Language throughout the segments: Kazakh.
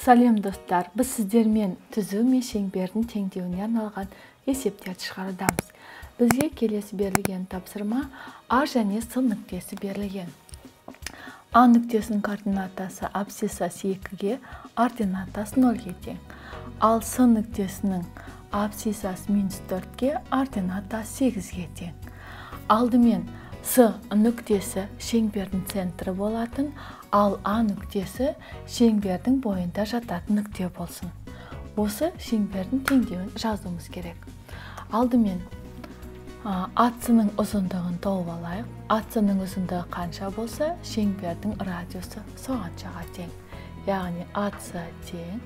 Салем достар, біз сіздермен түзу мен шеңбердің теңдеуіне арналған есептерді шығарудамыз. Бізге келесі берілген тапсырма А және С нүктесі берілген. А нүктесінің координатасы абсцисасы 2-ге, ординатасы 0-ге тең. Ал С нүктесінің абсцисасы -4-ге, ординатасы 8-ге тең. Алдымен С нүктесі шеңбердің центрі болатын, ал А нүктесі шеңбердің бойында жататын нүкте болсын. Осы шеңбердің теңдеуін жазуымыз керек. Алдымен АС-ның ұзындығын тауып алайық. АС-ның ұзындығы қанша болса, шеңбердің радиусы соғаншаға тең. Яғни АС тең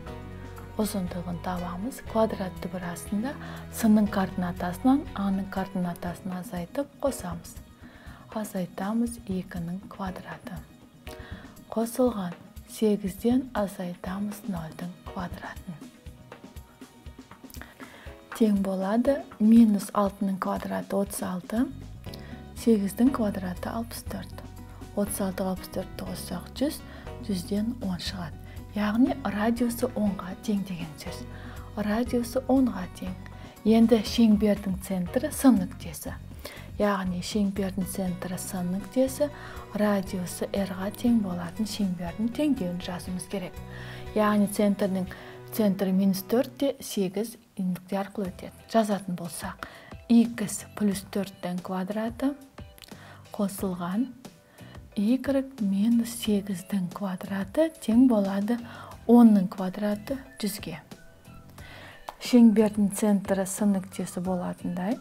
ұзындығын табамыз. Квадрат түбір астында С-ның координатасынан А-ның координатасын азайтып қосамыз. Азайтамыз 2-ның квадраты. Қосылған 8-ден азайтамыз 0-дің квадратын. Тең болады -6-ның квадраты 36, 8-дің квадраты 64. 36-64 қоссақ 100, 100-ден 10 шығады. Яғни радиусы 10-ға тең деген сөз. Радиусы 10-ға тең. Енді шеңбердің центрі С нүктесі. Яғни шеңбердің центрі С нүктесі, радиусы R-ға тең болатын шеңбердің теңдеуін жазуымыз керек. Яғни центрі -4-те 8 нүкте арқылы өтеді. Жазатын болсақ, x плюс 4-дің квадраты қосылған y минус 8-дің квадраты тең болады 10-ның квадраты 100-ге. Шеңбердің центрі С нүктесі болатындай,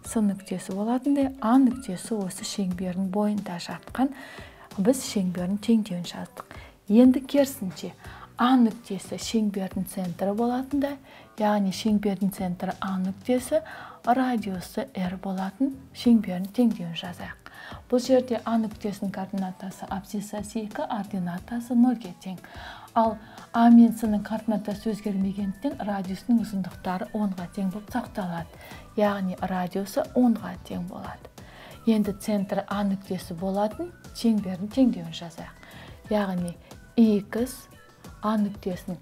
А нүктесі осы шеңбердің бойында жатқан, біз шеңбердің теңдеуін жаздық. Енді керісінше, А нүктесі шеңбердің центрі болатындай, яғни шеңбердің центрі А нүктесі, радиусы R болатын шеңбердің теңдеуін жазайық. Бұл жерде А нүктесінің координатасы абсцисасы 2, ординатасы 0-ге тең. Ал А мен С-ның координатасы өзгермегендіктен радиусының ұзындықтары 10-ға тең болып сақталады. Яғни радиусы 10-ға тең болады. Енді центрі А нүктесі болатын шеңбердің теңдеуін жазайық. Яғни x А нүктесінің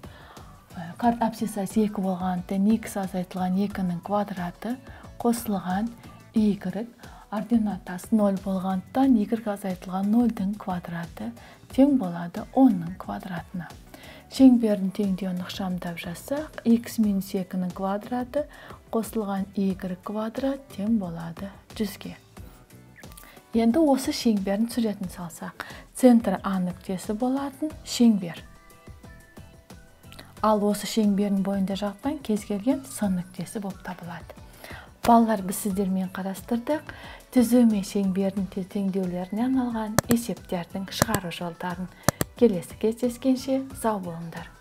абсцисасы 2 болғандықтан x азайтылған 2-ның квадраты қосылған y, ординатасы 0 болғандықтан y азайтылған 0-дің квадраты тең болады 10-ның квадратына. Шеңбердің теңдеуін ықшамдап жазсақ, x минус 2-ның квадраты қосылған y квадрат тең болады 100-ге. Енді осы шеңбердің суретін салсақ, центрі А нүктесі болатын шеңбер. Ал осы шеңбердің бойында жатқан кез келген С нүктесі болып табылады. Балалар, біз сіздермен қарастырдық түзу мен шеңбердің теңдеулеріне арналған есептердің шығару жолдарын. Келесі кездескенше сау болыңдар.